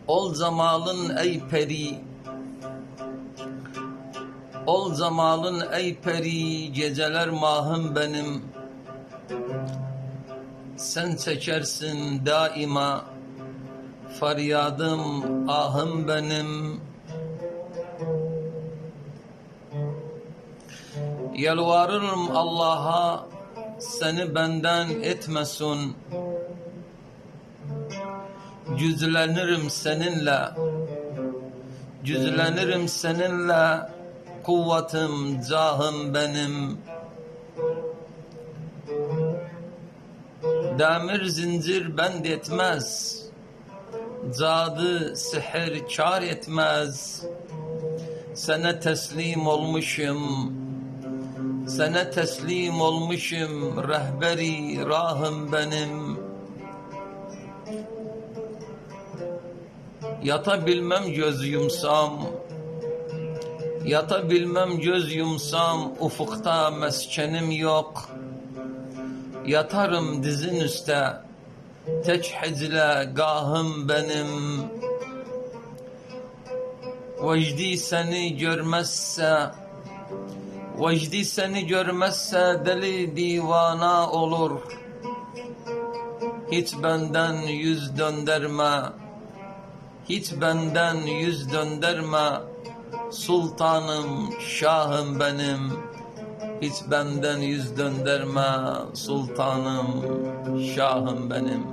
Ol zamalın ey peri, ol zamalın ey peri, geceler mahım benim. Sen çekersin daima, feryadım ahım benim. Yalvarırım Allah'a, seni benden etmesin. Cüzlenirim seninle, cüzlenirim seninle, kuvvetim, cahım benim. Demir zincir bend etmez, cadı sihir kar etmez. Sana teslim olmuşum, sana teslim olmuşum, rehberi rahım benim. Yatabilmem göz yumsam, yatabilmem göz yumsam, ufukta meskenim yok. Yatarım dizin üstte, tek hicle gahım benim. Vecdi seni görmezse, vecdi seni görmezse deli divana olur. Hiç benden yüz döndürme, hiç benden yüz döndürme, sultanım, şahım benim. Hiç benden yüz döndürme, sultanım, şahım benim.